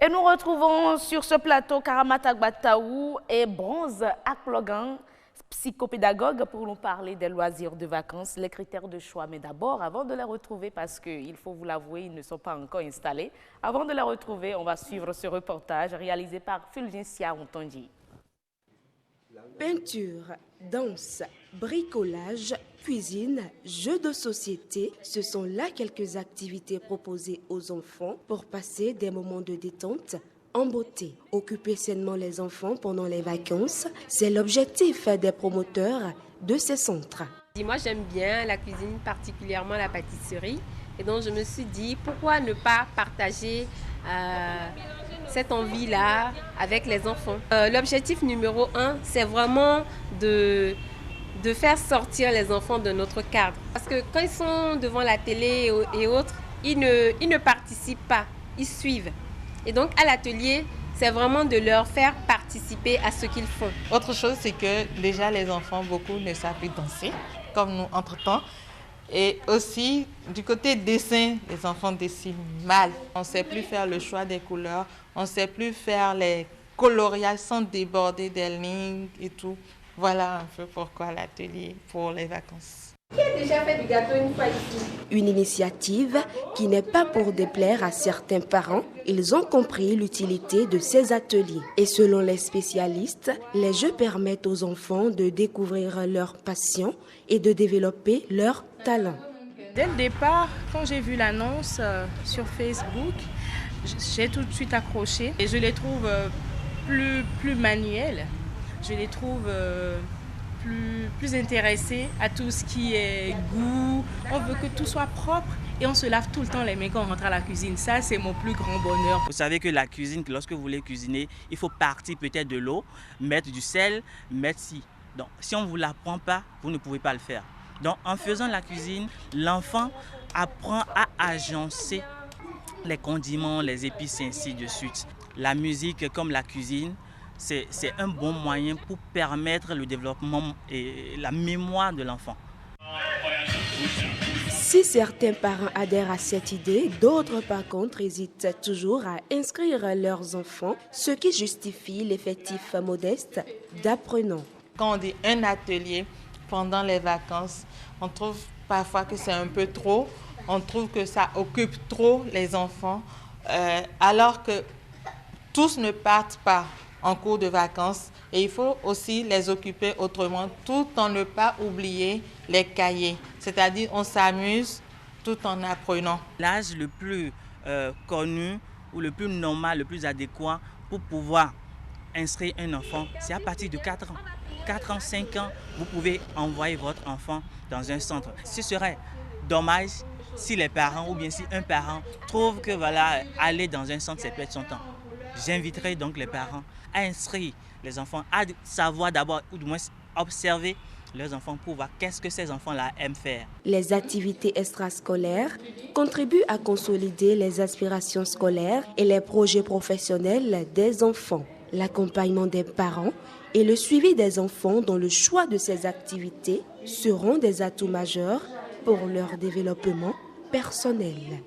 Et nous retrouvons sur ce plateau Karamata Gbataou et Bronze Aklogan, psychopédagogue, pour nous parler des loisirs de vacances, les critères de choix. Mais d'abord, avant de les retrouver, parce qu'il faut vous l'avouer, ils ne sont pas encore installés, avant de les retrouver, on va suivre ce reportage réalisé par Fulgencia Ontonji. Peinture, danse, bricolage, cuisine, jeux de société, ce sont là quelques activités proposées aux enfants pour passer des moments de détente en beauté. Occuper sainement les enfants pendant les vacances, c'est l'objectif des promoteurs de ces centres. Moi, j'aime bien la cuisine, particulièrement la pâtisserie. Et donc, je me suis dit, pourquoi ne pas partager cette envie-là avec les enfants. L'objectif numéro 1, c'est vraiment de faire sortir les enfants de notre cadre. Parce que quand ils sont devant la télé et autres, ils ne participent pas, ils suivent. Et donc, à l'atelier, c'est vraiment de leur faire participer à ce qu'ils font. Autre chose, c'est que déjà, les enfants, beaucoup ne savent plus danser, comme nous, entre-temps. Et aussi, du côté dessin, les enfants dessinent mal. On ne sait plus faire le choix des couleurs, on ne sait plus faire les coloriages sans déborder des lignes et tout. Voilà un peu pourquoi l'atelier pour les vacances. Qui a déjà fait du gâteau une fois ici? Une initiative qui n'est pas pour déplaire à certains parents. Ils ont compris l'utilité de ces ateliers. Et selon les spécialistes, les jeux permettent aux enfants de découvrir leur passion et de développer leur talent. Dès le départ, quand j'ai vu l'annonce sur Facebook, j'ai tout de suite accroché et je les trouve plus manuels. Je les trouve plus intéressés à tout ce qui est goût. On veut que tout soit propre et on se lave tout le temps les mains quand on rentre à la cuisine. Ça, c'est mon plus grand bonheur. Vous savez que la cuisine, lorsque vous voulez cuisiner, il faut partir peut-être de l'eau, mettre du sel, mettre ci. Donc, si on ne vous l'apprend pas, vous ne pouvez pas le faire. Donc, en faisant la cuisine, l'enfant apprend à agencer les condiments, les épices et ainsi de suite. La musique, comme la cuisine, c'est un bon moyen pour permettre le développement et la mémoire de l'enfant. Si certains parents adhèrent à cette idée, d'autres par contre hésitent toujours à inscrire leurs enfants, ce qui justifie l'effectif modeste d'apprenants. Quand on dit un atelier pendant les vacances, on trouve parfois que c'est un peu trop, on trouve que ça occupe trop les enfants, alors que tous ne partent pas en cours de vacances et il faut aussi les occuper autrement tout en ne pas oublier les cahiers. C'est-à-dire on s'amuse tout en apprenant. L'âge le plus connu ou le plus normal, le plus adéquat pour pouvoir inscrire un enfant, c'est à partir de 4 ans. 4 ans, 5 ans, vous pouvez envoyer votre enfant dans un centre. Ce serait dommage si les parents ou bien si un parent trouve que voilà, aller dans un centre, c'est perdre son temps. J'inviterai donc les parents à inscrire les enfants, à savoir d'abord, ou du moins observer leurs enfants pour voir qu'est-ce que ces enfants-là aiment faire. Les activités extrascolaires contribuent à consolider les aspirations scolaires et les projets professionnels des enfants. L'accompagnement des parents et le suivi des enfants dans le choix de ces activités seront des atouts majeurs pour leur développement personnel.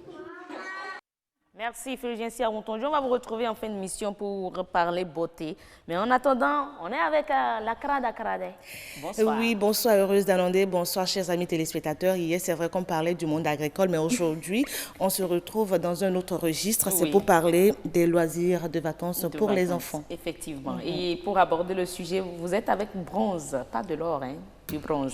Merci Fulgencia Ontonji. On va vous retrouver en fin de mission pour parler beauté. Mais en attendant, on est avec la Krada Krade. Bonsoir. Oui, bonsoir, heureuse d'Alandé. Bonsoir, chers amis téléspectateurs. Hier, c'est vrai qu'on parlait du monde agricole, mais aujourd'hui, on se retrouve dans un autre registre. C'est pour parler des loisirs de vacances pour les enfants. Effectivement. Et pour aborder le sujet, vous êtes avec Bronze, pas de l'or, hein? Du bronze.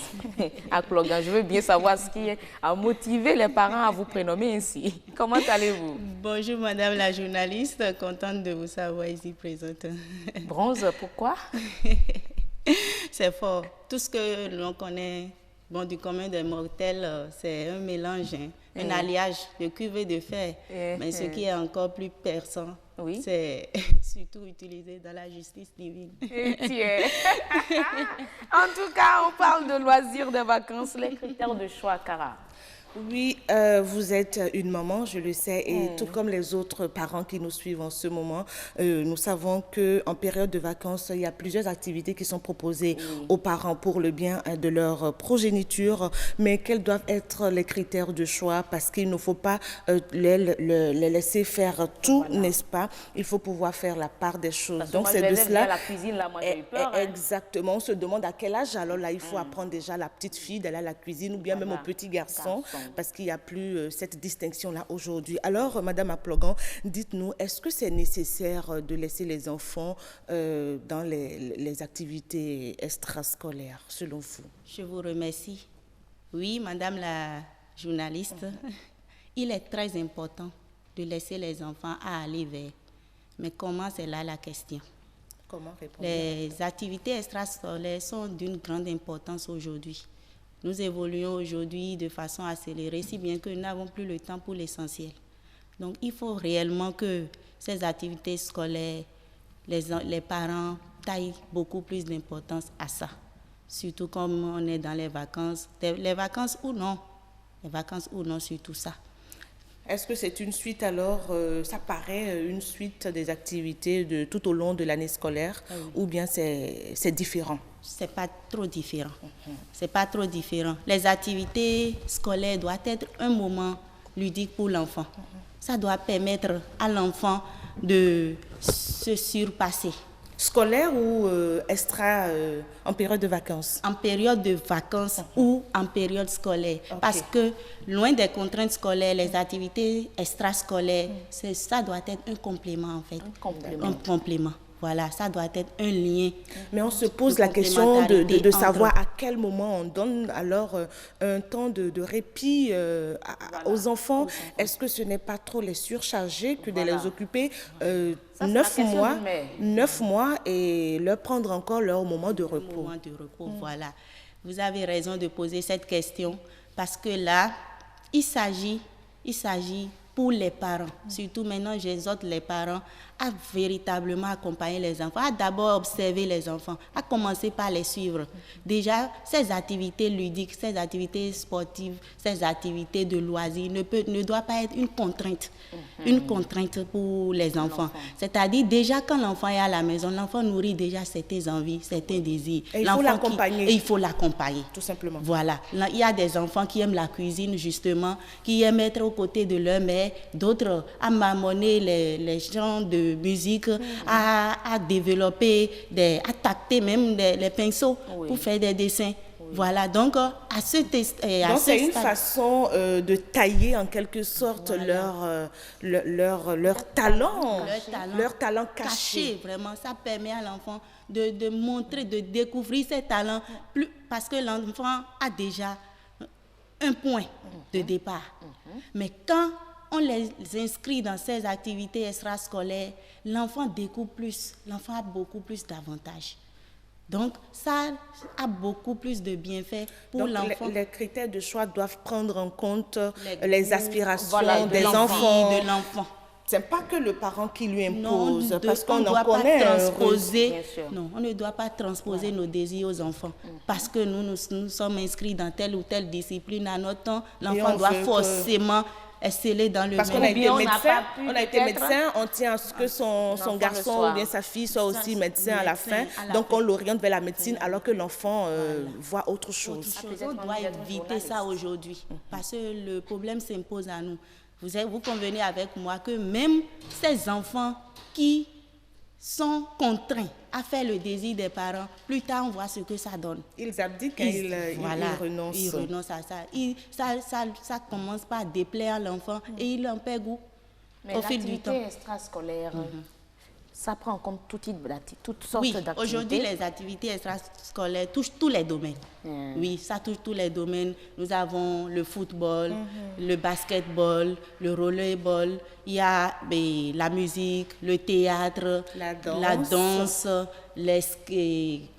À Clogan, je veux bien savoir ce qui a motivé les parents à vous prénommer ainsi. Comment allez-vous? Bonjour madame la journaliste, contente de vous savoir ici présente. Bronze, pourquoi? C'est fort. Tout ce que l'on connaît du commun des mortels, c'est un mélange, un alliage de cuivre et de fer. Mais ce qui est encore plus perçant, c'est surtout utilisé dans la justice divine. En tout cas, on parle de loisirs, de vacances, les critères de choix, Cara. Oui, vous êtes une maman, je le sais, et tout comme les autres parents qui nous suivent en ce moment, nous savons qu'en période de vacances, il y a plusieurs activités qui sont proposées aux parents pour le bien de leur progéniture, mais quels doivent être les critères de choix parce qu'il ne faut pas les laisser faire tout, n'est-ce pas? Il faut pouvoir faire la part des choses. Parce Donc c'est de cela. la cuisine, là, moi j'ai eu peur. Exactement, on se demande à quel âge alors là il faut apprendre déjà la petite fille d'aller à la cuisine ou bien même au petit garçon. Parce qu'il n'y a plus cette distinction-là aujourd'hui. Alors, Madame Aplogan, dites-nous, est-ce que c'est nécessaire de laisser les enfants dans les activités extrascolaires, selon vous? Je vous remercie. Oui, Madame la journaliste, il est très important de laisser les enfants à aller vers. Mais comment, c'est là la question? Comment répondre? Les activités extrascolaires sont d'une grande importance aujourd'hui. Nous évoluons aujourd'hui de façon accélérée, si bien que nous n'avons plus le temps pour l'essentiel. Donc, il faut réellement que ces activités scolaires, les parents taillent beaucoup plus d'importance à ça. Surtout comme on est dans les vacances ou non, surtout ça. Est-ce que c'est une suite alors, ça paraît une suite des activités tout au long de l'année scolaire ou bien c'est différent? C'est pas trop différent. C'est pas trop différent. Les activités scolaires doivent être un moment ludique pour l'enfant. Ça doit permettre à l'enfant de se surpasser. Scolaire ou extra en période de vacances? En période de vacances ou en période scolaire. Okay. Parce que loin des contraintes scolaires, les activités extrascolaires, ça doit être un complément en fait. Un complément. Voilà, ça doit être un lien. Mais on se pose la question de savoir à quel moment on donne alors un temps de répit aux enfants. Est-ce que ce n'est pas trop les surcharger que de les occuper 9 mois et leur prendre encore leur moment de repos? Voilà. Vous avez raison de poser cette question parce que là, il s'agit pour les parents, surtout maintenant j'exhorte les parents à véritablement accompagner les enfants, à d'abord observer les enfants, à commencer par les suivre. Déjà, ces activités ludiques, ces activités sportives, ces activités de loisirs ne doivent pas être une contrainte pour les enfants. C'est-à-dire déjà quand l'enfant est à la maison, l'enfant nourrit déjà certaines envies, certains désirs. Et il faut l'accompagner. Et il faut l'accompagner. Tout simplement. Voilà. Il y a des enfants qui aiment la cuisine justement, qui aiment être aux côtés de leur mère, d'autres à marmonner les chants de musique, à développer, à tacter même les pinceaux pour faire des dessins. Voilà, donc à ce test. Donc c'est une façon de tailler en quelque sorte leur talent caché. Vraiment, ça permet à l'enfant de montrer, de découvrir ses talents, parce que l'enfant a déjà un point de départ. Mais quand on les inscrit dans ces activités extrascolaires, l'enfant découvre plus, l'enfant a beaucoup plus d'avantages. Donc, ça a beaucoup plus de bienfaits pour l'enfant. Les critères de choix doivent prendre en compte les aspirations des enfants. De l'enfant. Ce n'est pas que le parent qui lui impose, non, parce qu'on en connaît. On ne doit pas transposer nos désirs aux enfants. Parce que nous sommes inscrits dans telle ou telle discipline à notre temps, l'enfant doit forcément exceller dans le parce qu'on a été médecin, on tient à ce que son garçon ou bien sa fille soit aussi médecin à la fin. Donc on l'oriente vers la médecine alors que l'enfant voit autre chose. On doit éviter ça aujourd'hui parce que le problème s'impose à nous. Vous convenez avec moi que même ces enfants qui sont contraints à faire le désir des parents, plus tard on voit ce que ça donne. Ils abdiquent, ils renoncent. Ils renoncent à ça. Ça commence par déplaire à l'enfant et il en perd goût au fil du temps. Mais l'activité extrascolaire, ça prend en compte toutes sortes d'activités. Aujourd'hui, les activités extrascolaires touchent tous les domaines. Oui, ça touche tous les domaines. Nous avons le football, le basketball, le rollerball. Il y a la musique, le théâtre, la danse,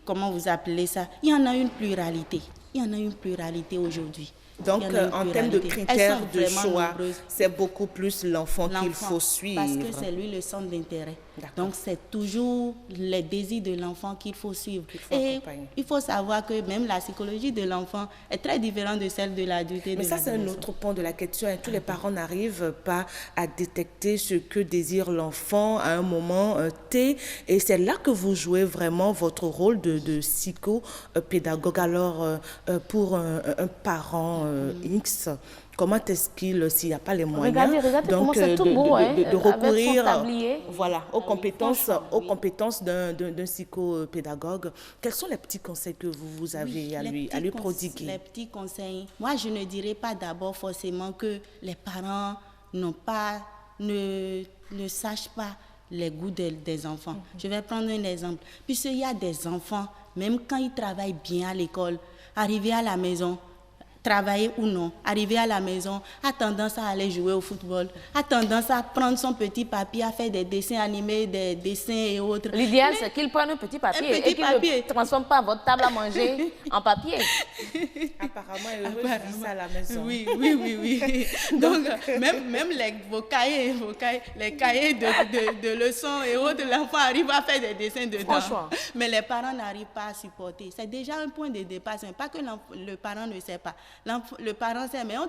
comment vous appelez ça? Il y en a une pluralité. Il y en a une pluralité aujourd'hui. Donc, en termes de critères de choix, c'est beaucoup plus l'enfant qu'il faut suivre. Parce que c'est lui le centre d'intérêt. Donc, c'est toujours les désirs de l'enfant qu'il faut suivre. Et il faut savoir que même la psychologie de l'enfant est très différente de celle de l'adulte. Mais ça, c'est un autre point de la question. Tous les parents n'arrivent pas à détecter ce que désire l'enfant à un moment T. Et c'est là que vous jouez vraiment votre rôle de psychopédagogue. Alors, pour un parent X, comment est-ce qu'il, s'il n'y a pas les moyens, regardez donc, comment c'est tout beau, de recourir voilà, aux compétences d'un psychopédagogue. Quels sont les petits conseils que vous avez à lui prodiguer? Les petits conseils. Moi, je ne dirais pas d'abord forcément que les parents ne sachent pas les goûts des enfants. Je vais prendre un exemple. Puisqu'il y a des enfants, même quand ils travaillent bien à l'école, arriver à la maison, travailler ou non, arriver à la maison, a tendance à aller jouer au football, a tendance à prendre son petit papier, à faire des dessins animés, des dessins et autres. L'idéal, c'est qu'il prenne un petit papier et qu'il ne transforme pas votre table à manger en papier. Apparemment, il vit ça à la maison. Oui. Donc, même vos cahiers, les cahiers de leçons et autres, l'enfant arrive à faire des dessins dedans. Franchement. Mais les parents n'arrivent pas à supporter. C'est déjà un point de départ. Ce n'est pas que le parent ne sait pas. Le parent sait, mais on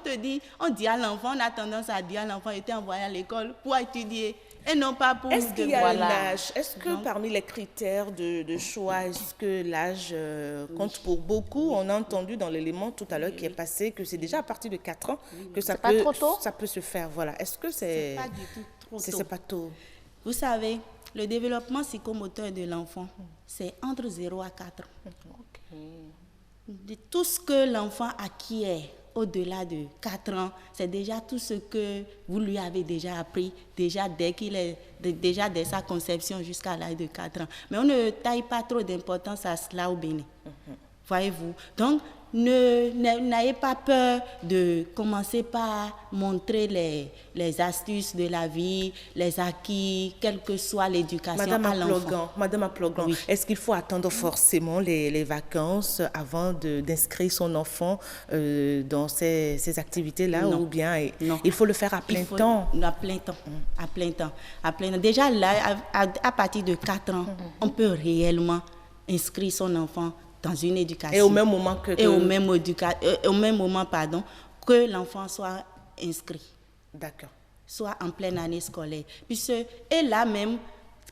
dit à l'enfant, on a tendance à dire à l'enfant, il était envoyé à l'école pour étudier et non pas pour... Est-ce qu'il y a un âge? Est-ce que parmi les critères de choix, est-ce que l'âge compte pour beaucoup? On a entendu dans l'élément tout à l'heure qui est passé que c'est déjà à partir de 4 ans que ça peut se faire. Voilà. Est-ce que c'est... pas du tout trop tôt. C'est pas tôt. Vous savez, le développement psychomoteur de l'enfant, c'est entre 0 à 4 ans. De tout ce que l'enfant acquiert au-delà de 4 ans, c'est déjà tout ce que vous lui avez déjà appris, déjà dès sa conception jusqu'à l'âge de 4 ans. Mais on ne taille pas trop d'importance à cela au Bénin. Voyez-vous? Donc, n'ayez pas peur de commencer par montrer les astuces de la vie, les acquis, quelle que soit l'éducation à l'enfant. Madame Aplogan, oui. Est-ce qu'il faut attendre forcément les vacances avant d'inscrire son enfant dans ces activités-là ou bien il faut le faire à plein temps? À plein temps. Déjà, là, à partir de 4 ans, on peut réellement inscrire son enfant dans une éducation. Et au même moment que l'enfant soit inscrit. D'accord. Soit en pleine année scolaire. Et là même,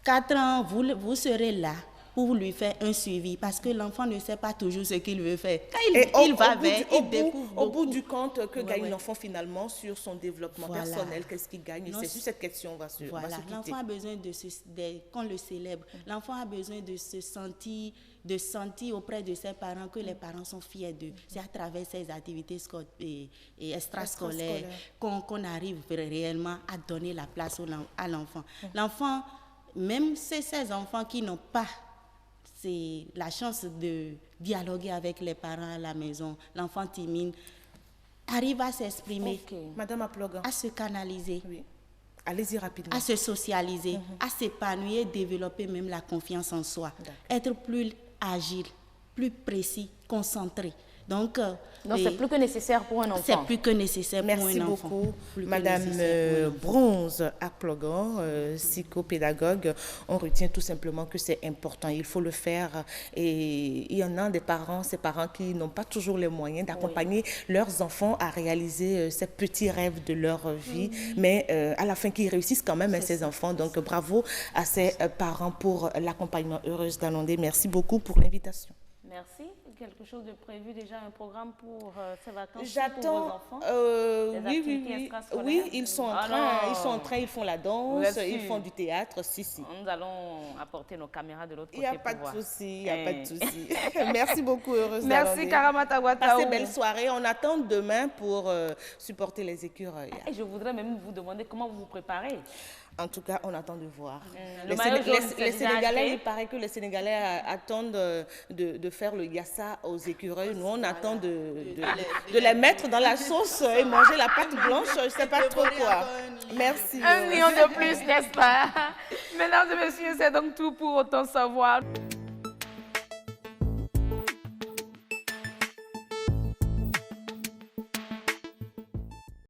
4 ans, vous serez là pour lui faire un suivi parce que l'enfant ne sait pas toujours ce qu'il veut faire. Au bout du compte, que gagne l'enfant finalement sur son développement personnel? Qu'est-ce qu'il gagne? C'est sur cette question qu'on va se quitter. L'enfant a besoin qu'on le célèbre. L'enfant a besoin de se sentir auprès de ses parents que les parents sont fiers d'eux. C'est à travers ces activités et extrascolaires qu'on arrive réellement à donner la place à l'enfant. L'enfant, même ces enfants qui n'ont pas la chance de dialoguer avec les parents à la maison, l'enfant timide arrive à s'exprimer, Madame Aplogan, à se canaliser. Oui. Allez-y rapidement. À se socialiser, à s'épanouir, développer même la confiance en soi, être plus agile, plus précis, concentré. Donc c'est plus que nécessaire pour un enfant. C'est plus que nécessaire pour un enfant. Merci beaucoup, Madame Bronze Aplogan, psychopédagogue. On retient tout simplement que c'est important, il faut le faire. Et il y en a ces parents qui n'ont pas toujours les moyens d'accompagner leurs enfants à réaliser ces petits rêves de leur vie, mais à la fin, qu'ils réussissent quand même, ces enfants. Donc bravo à ces parents pour l'accompagnement. Heureuse d'Anondé, merci beaucoup pour l'invitation. Merci. Quelque chose de prévu déjà, un programme pour ces vacances? J'attends. Pour vos enfants? Oui, ils sont en train, ils font la danse, ils font du théâtre. Si. Nous allons apporter nos caméras de l'autre côté. Il n'y a pas de souci, Merci beaucoup, heureuse. Merci, Karamata Ouattaou. Passez belle soirée. On attend demain pour supporter les écureuils. Et je voudrais même vous demander comment vous vous préparez. En tout cas, on attend de voir. Les Sénégalais, il paraît que les Sénégalais attendent de faire le yassa aux écureuils. Nous, on attend de les mettre dans la sauce et manger la pâte blanche. Je ne sais pas trop quoi. Merci. Un million de plus, n'est-ce pas? Mesdames et messieurs, c'est donc tout pour Autant Savoir.